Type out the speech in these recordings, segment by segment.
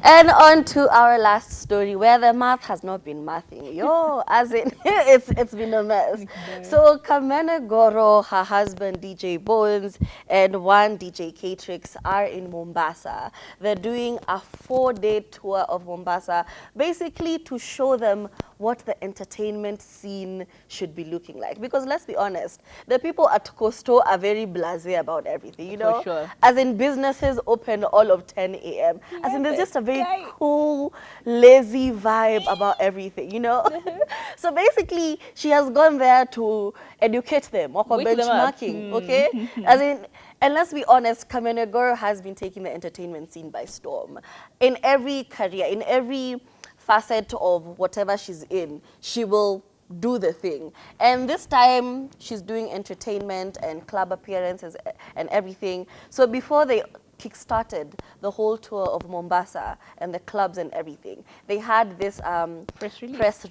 And on to our last story, where the math has not been mathing. Yo, as in, it's been a mess. So Kamene Goro, her husband DJ Bones, and one DJ Catrix are in Mombasa. They're doing a 4-day tour of Mombasa, basically to show them what the entertainment scene should be looking like. Because let's be honest, the people at Costo are very blasé about everything, you know? For sure. As in, businesses open all of 10 a.m. As in, there's just a very Right. cool, lazy vibe about everything, you know? So basically, she has gone there to educate them, or Wake them up. benchmarking, okay? As in, and let's be honest, Kamene Goro has been taking the entertainment scene by storm. In every career, in every facet of whatever she's in, she will do the thing. And this time, she's doing entertainment and club appearances and everything. So before they kickstarted the whole tour of Mombasa and the clubs and everything, they had this press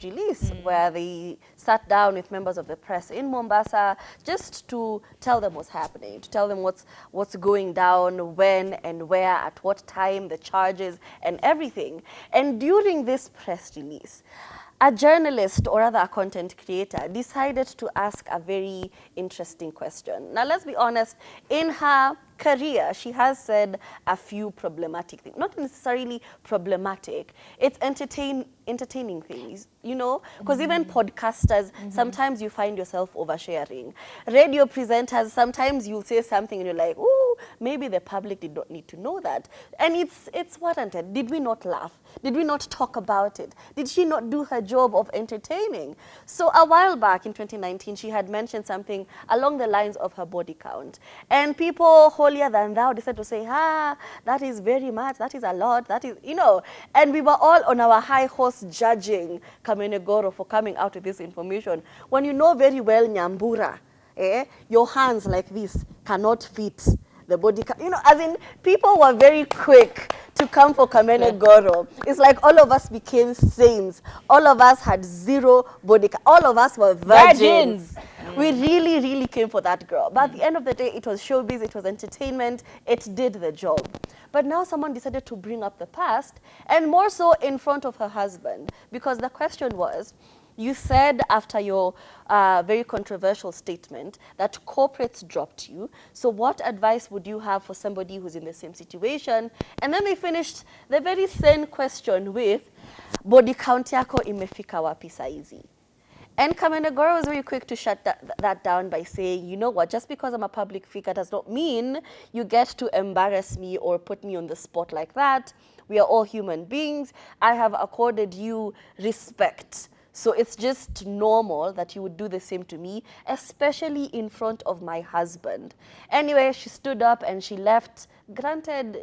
release where they sat down with members of the press in Mombasa just to tell them what's happening, to tell them what's going down, when and where, at what time, the charges and everything. And during this press release, a journalist, or rather a content creator, decided to ask a very interesting question. Now, let's be honest, in her career, she has said a few problematic things. Not necessarily problematic, it's entertaining things, you know? Because even podcasters, sometimes you find yourself oversharing. Radio presenters, sometimes you'll say something and you're like, ooh, maybe the public did not need to know that. And it's warranted. Did we not laugh? Did we not talk about it? Did she not do her job of entertaining? So a while back in 2019, she had mentioned something along the lines of her body count. And people holier than thou decided to say, that is very much, that is a lot, that is, you know. And we were all on our high horse judging Kamene Goro for coming out with this information. When you know very well Nyambura, your hands like this cannot fit the body, you know, as in, people were very quick to come for Kamene Goro. It's like all of us became saints. All of us had zero body, all of us were virgins. We really, really came for that girl. But at the end of the day, it was showbiz, it was entertainment, it did the job. But now someone decided to bring up the past, and more so in front of her husband, because the question was, you said after your very controversial statement that corporates dropped you. So what advice would you have for somebody who's in the same situation? And then they finished the very same question with, body count yako imefika wapi saizi? And Kamene Goro was very quick to shut that down by saying, you know what, just because I'm a public figure does not mean you get to embarrass me or put me on the spot like that. We are all human beings. I have accorded you respect. So it's just normal that you would do the same to me, especially in front of my husband. Anyway, she stood up and she left. Granted,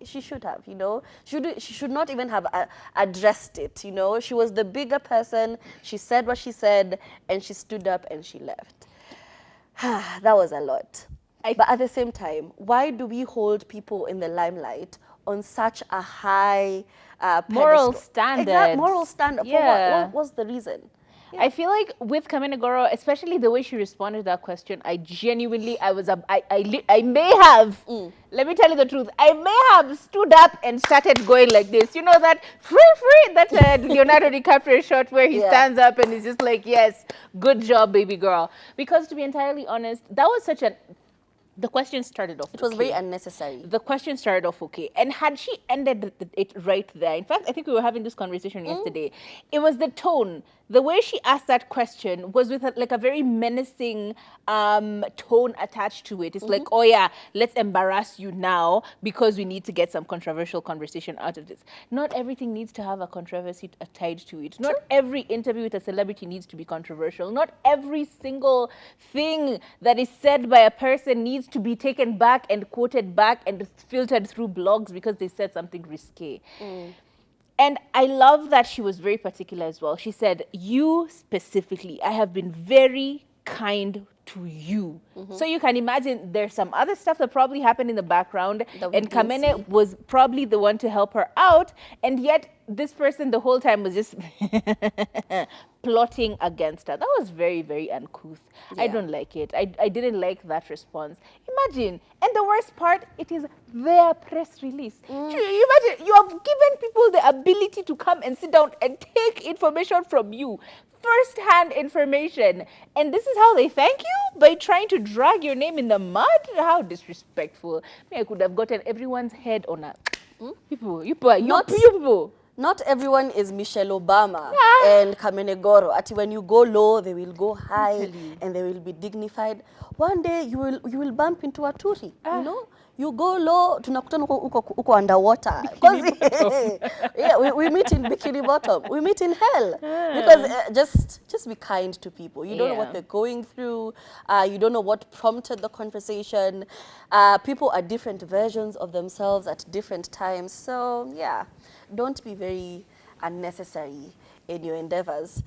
she should have, you know. She should not even have addressed it, you know. She was the bigger person. She said what she said, and she stood up and she left. That was a lot. But at the same time, why do we hold people in the limelight on such a high moral standard? Exact moral standard. Yeah. For what was the reason? Yeah. I feel like with Kamene Goro, especially the way she responded to that question, I genuinely, I may have, let me tell you the truth, I may have stood up and started going like this. You know that free, that Leonardo DiCaprio shot where he stands up and he's just like, yes, good job, baby girl. Because to be entirely honest, that was such a, the question started off. It was very unnecessary. The question started off okay. And had she ended it right there, in fact, I think we were having this conversation yesterday, it was the tone. The way she asked that question was with like a very menacing tone attached to it. It's like, oh yeah, let's embarrass you now because we need to get some controversial conversation out of this. Not everything needs to have a controversy tied to it. Not every interview with a celebrity needs to be controversial. Not every single thing that is said by a person needs to be taken back and quoted back and filtered through blogs because they said something risque. And I love that she was very particular as well. She said, you specifically, I have been very kind to you. So you can imagine there's some other stuff that probably happened in the background, That we and didn't Kamene see. was probably the one to help her out, and yet this person the whole time was just plotting against her. That was very, very uncouth. I Yeah. don't like it. I didn't like that response. Imagine, and the worst part, it is their press release. You imagine, you have given people the ability to come and sit down and take information from you, first-hand information, and this is how they thank you, by trying to drag your name in the mud. How disrespectful. I could have gotten everyone's head on a you Not people. not everyone is Michelle Obama Ah. and Kamene Goro. Ati when you go low, they will go high tell you. and they will be dignified. One day you will bump into a turi, Ah. you know? You go low, tunakutana uko underwater. Because yeah, we meet in Bikini Bottom. We meet in hell. Because just be kind to people. You don't know what Yeah. they're going through. You don't know what prompted the conversation. People are different versions of themselves at different times. So yeah, don't be very unnecessary in your endeavors.